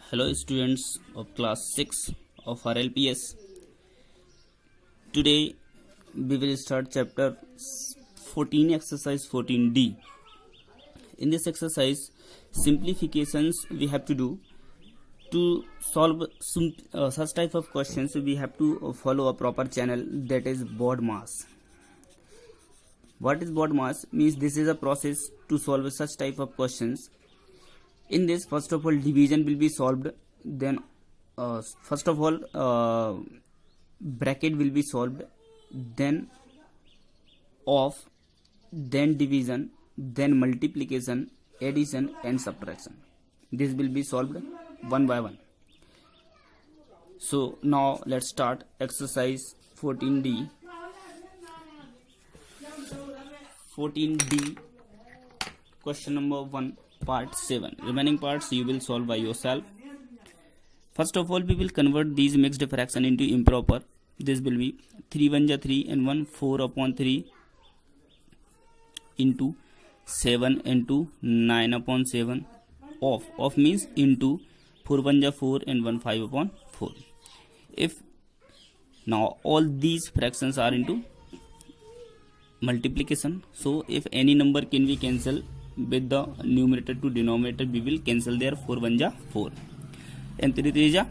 Hello students of class 6 of RLPS. Today we will start chapter 14, exercise 14D. In this exercise, simplifications we have to do. To solve such type of questions, we have to follow a proper channel, that is BODMAS. What is BODMAS? Means this is a process to solve such type of questions. In this, first of all, division will be solved. Then first of all, bracket will be solved, then off, then division, then multiplication, addition and subtraction. This will be solved one by one. So now let's start exercise 14D. 14D, question number 1, part 7. Remaining parts you will solve by yourself. First of all, we will convert these mixed fraction into improper. This will be 3 1 ja 3 and 1 4 upon 3 into 7 into 9 upon 7. Off means into 4 1 ja 4 and 1 5 upon 4. If now all these fractions are into multiplication, so if any number can be cancelled with the numerator to denominator, we will cancel their 4 1 ja 4 and 3 3 ja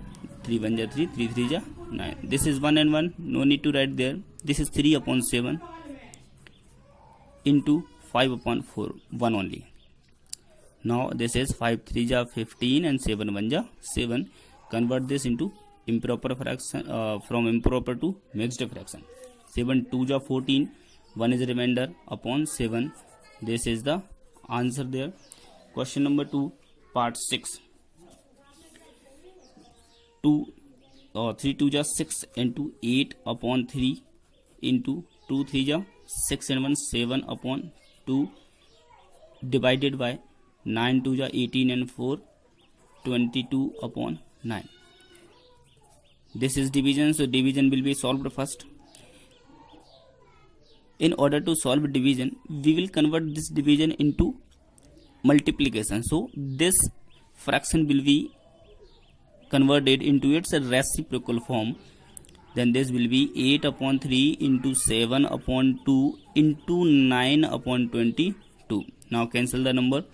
3 1 ja 3 3 3 ja 9. This is 1 and 1, no need to write there. This is 3 upon 7 into 5 upon 4, 1 only. Now this is 5 3 ja 15 and 7 1 ja 7. Convert this into improper fraction, from improper to mixed fraction. 7 2 ja 14, 1 is remainder upon 7. This is the answer there. Question number 2, part 6. 3 2 ja 6 into 8 upon 3 into 2 3 ja 6 and 1 7 upon 2 divided by 9 2 ja 18 and 4 22 upon 9. This is division, so division will be solved first. In order to solve division, we will convert this division into multiplication. So this fraction will be converted into its reciprocal form. Then this will be 8 upon 3 into 7 upon 2 into 9 upon 22. Now cancel the number.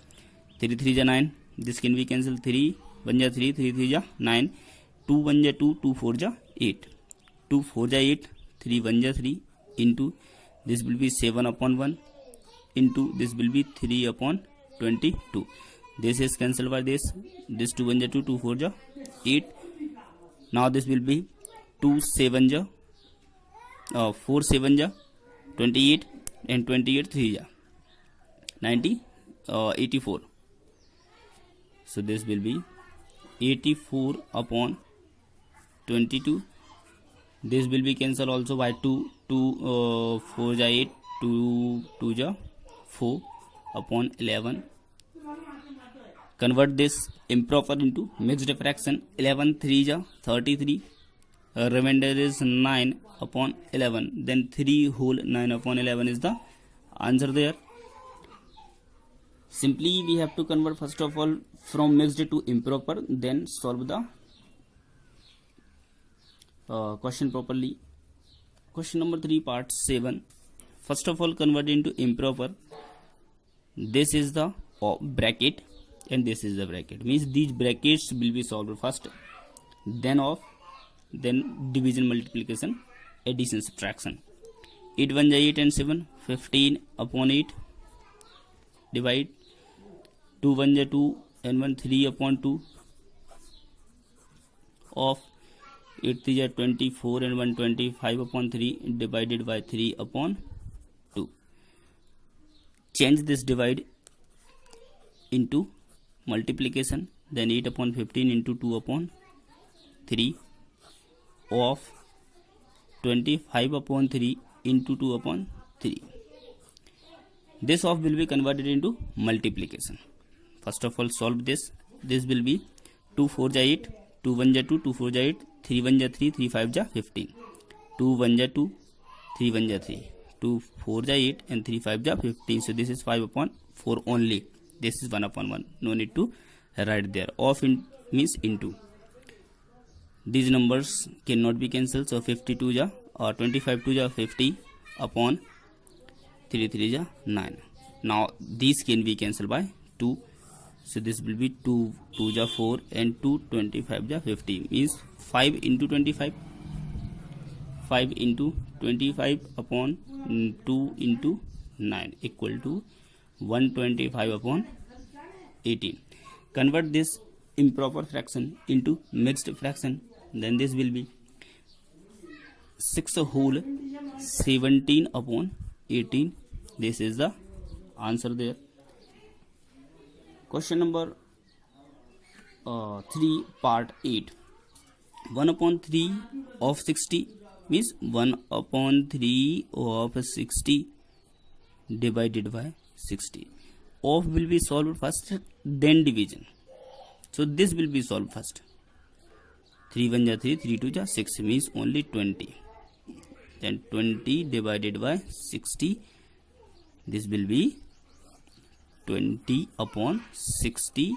3 3 ja 9. This can be cancelled. 3 1 ja 3, 3 3 ja 9. 2 1 ja 2, 2 4 ja 8. 2 4 ja 8, 3 1 ja 3 into this will be 7 upon 1 into this will be 3 upon 22. This is cancelled by this. This 2 1 ja 2, 2 4 ja 8. Now this will be 2 7 ja 4 7 ja 28 and 28 3 ja 90 84. So this will be 84 upon 22. This will be cancelled also by 2 4 ja 8, 2 2 ja 4 upon 11. Convert this improper into mixed fraction. 11 3 ja 33. Remainder is 9 upon 11. Then 3 whole 9 upon 11 is the answer there. Simply we have to convert first of all from mixed to improper, then solve the question properly. Question number 3, part 7. First of all, convert into improper. This is the bracket and this is the bracket. Means these brackets will be solved first, then off, then division, multiplication, addition, subtraction. 8 1 ja 8 and 7, 15 upon 8. Divide 2 1 ja 2 and 1 3 upon 2. Off 8 3 ja 24 and 1 25 upon 3 divided by 3 upon 2. Change this divide into multiplication. Then 8 upon 15 into 2 upon 3. Off 25 upon 3 into 2 upon 3. This off will be converted into multiplication. First of all, solve this. This will be 2 4 ja 8, 2 1 ja 2, 2 4 ja 8, 3 1 ja 3, 3 5 ja 15. 2 1 ja 2, 3 1 ja 3, 2 4 ja 8 and 3 5 ja 15. So this is 5 upon 4 only. This is 1 upon 1. No need to right there. Of in means into. These numbers cannot be cancelled, so 52 ja or 25 2 ja 50 upon 3 3 ja 9. Now these can be cancelled by 2, so this will be 2 2 ja 4 and 2 25 ja 50 means 5 into 25, 5 into 25 upon 2 into 9 equal to 125 upon 18. Convert this improper fraction into mixed fraction, then this will be 6 whole 17 upon 18. This is the answer there. Question number 3 part 8. 1 upon 3 of 60 means 1 upon 3 of 60 divided by 60. Of will be solved first, then division. So this will be solved first. 3 1 ja 3, 3 2 ja 6 means only 20. Then 20 divided by 60. This will be 20 upon 60.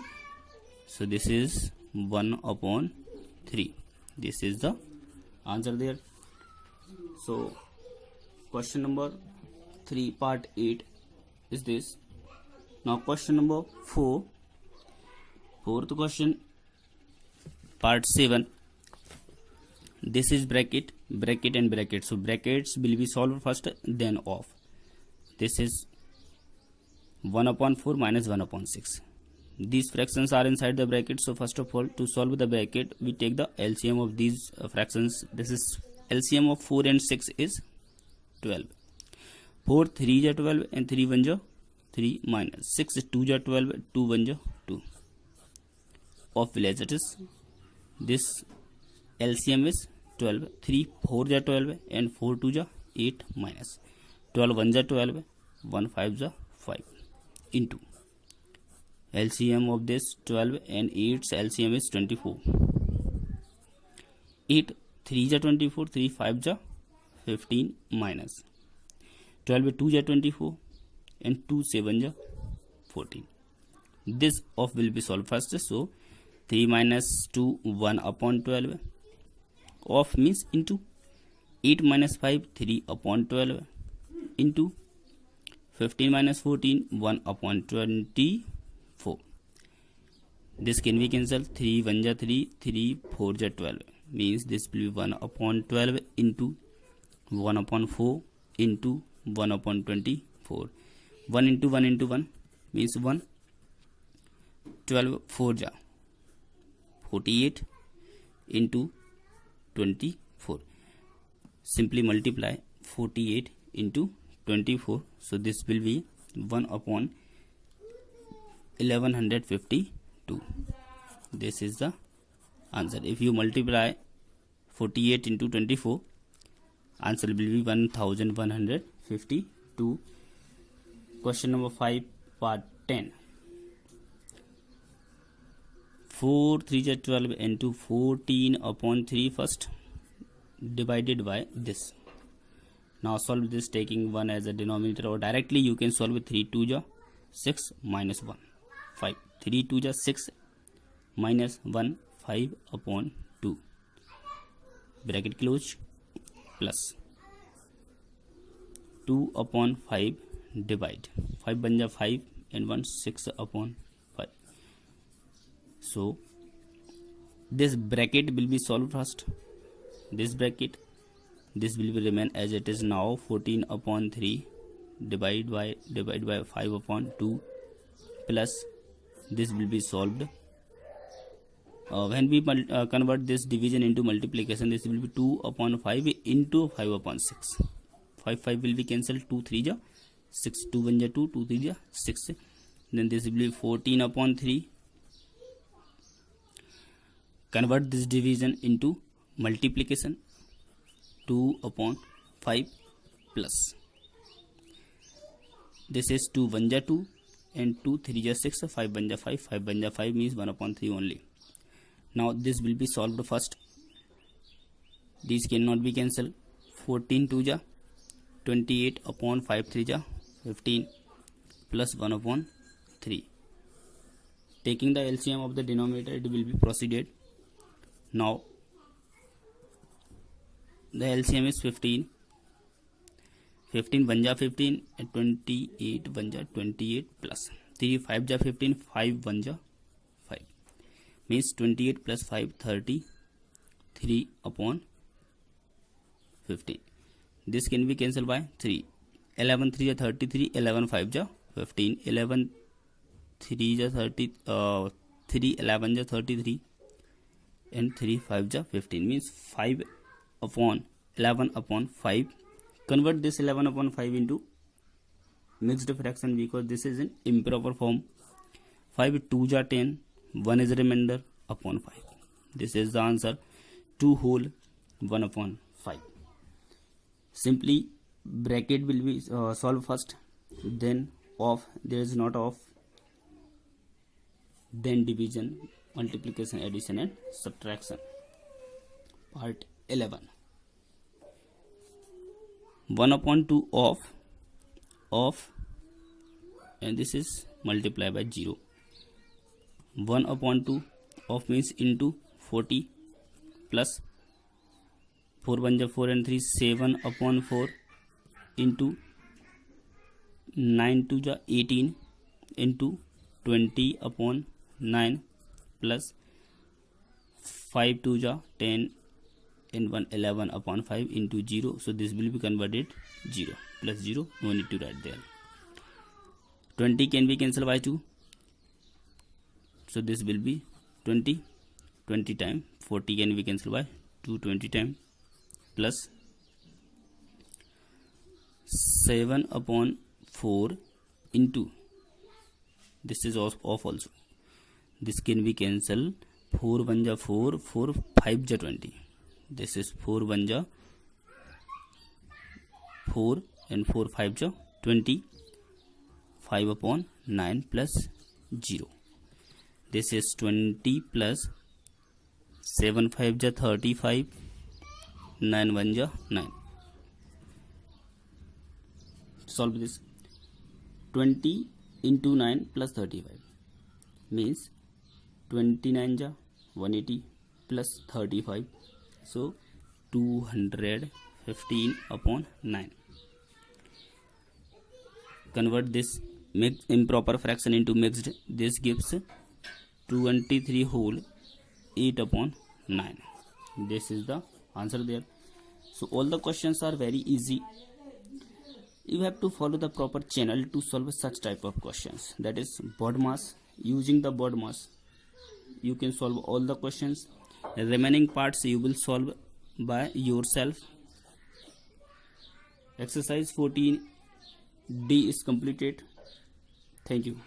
So this is 1 upon 3. This is the answer there. So question number 3 part 8 is this. Now question number 4. Fourth question part 7. This is bracket, bracket and bracket. So brackets will be solved first, then off. This is 1 upon 4 minus 1 upon 6. These fractions are inside the bracket. So first of all, to solve the bracket, we take the LCM of these fractions. This is LCM of 4 and 6 is 12. 4 3 ja 12 and 3 1 ja 3 minus 6 2 ja 12, 2 1 ja 2. Of will as it is. This LCM is 12. 3 4 ja 12 and 4 2 ja 8 minus 12 1 ja 12, 1 5 ja 5 into LCM of this 12 and 8's LCM is 24. 8 3 ja 24, 3 5 ja 15 minus 12 2 ja 24 and 2 7 ja 14. This of will be solved first. So 3 minus 2 1 upon 12. Of means into 8 minus 5 3 upon 12 into 15 minus 14 1 upon 24. This can be cancelled. 3 1 ja 3, 3 4 ja 12 means this will be 1 upon 12 into 1 upon 4 into 1 upon 24. 1 into 1 into 1 means 1. 12 4 ja 48 into 24. Simply multiply 48 into 24. So this will be 1 upon 1152. This is the answer. If you multiply 48 into 24, answer will be 1152. Question number 5 part 10. 4 3 ja 12 into 14 upon 3 first divided by this. Now solve this taking 1 as a denominator, or directly you can solve with 3 2 ja 6 minus 1 5. 3 2 ja 6 minus 1 5 upon 2 bracket close plus 2 upon 5 divide 5 1 ja 5 and 1 6 upon 5. So this bracket will be solved first. This bracket, this will be remain as it is now. 14 upon 3 divide by 5 upon 2 plus this will be solved. When we convert this division into multiplication, this will be 2 upon 5 into 5 upon 6. 5 5 will be cancelled. 2 3 ja 6, 2 1 ja 2, 2 3 ja 6. Then this will be 14 upon 3. Convert this division into multiplication. 2 upon 5 plus this is 2 1 ja 2 and 2 3 ja 6, 5 1 ja 5, 5 1 ja 5 means 1 upon 3 only. Now this will be solved first. These cannot be cancelled. 14 2 ja 28 upon 5 3 ja 15 plus 1 upon 3. taking the LCM of the denominator, it will be proceeded. Now the LCM is 15. 15 1 ja 15 and 28 1 ja 28 plus 3 5 ja 15, 5 1 ja 5, means 28 plus 5 30, 3 upon 15. This can be cancelled by 3. 11 3 ja 33, 11 5 ja 15, 11 3 ja 30, 3 11 ja 33 and 3 5 ja 15, means 5 upon 11 upon 5. Convert this 11 upon 5 into mixed fraction because this is in improper form. 5 2 ja 10, 1 is remainder upon 5. This is the answer, 2 whole 1 upon 5. Simply bracket will be solved first, then of, there is not of, then division, multiplication, addition and subtraction. Part 11. 1 upon 2 of, and this is multiply by 0. 1 upon 2 of means into 40 plus 4 1 ja 4 and 3, 7 upon 4 into 9 2 ja 18 into 20 upon 9 plus 5 2 ja 10 and 1 11 upon 5 into 0. So this will be converted 0 plus 0, no need to write there. 20 can be cancelled by 2, so this will be 20 time. 40 can be cancelled by 2 20 time plus 7 upon 4 into, this is off also, this can be cancelled. 4 1 ja 4, 4 5 ja 20, this is 4 1 ja 4 and 4 5 ja 20, 5 upon 9 plus 0. This is 20 plus 7 5 ja 35, 9 1 ja 9. Solve this. 20 into 9 plus 35 means 29 ja 180 plus 35, so 215 upon 9. Convert this improper fraction into mixed. This gives 23 whole 8 upon 9. This is the answer there. So all the questions are very easy. You have to follow the proper channel to solve such type of questions, that is BODMAS. Using the BODMAS you can solve all the questions. The remaining parts you will solve by yourself. Exercise 14D is completed. Thank you.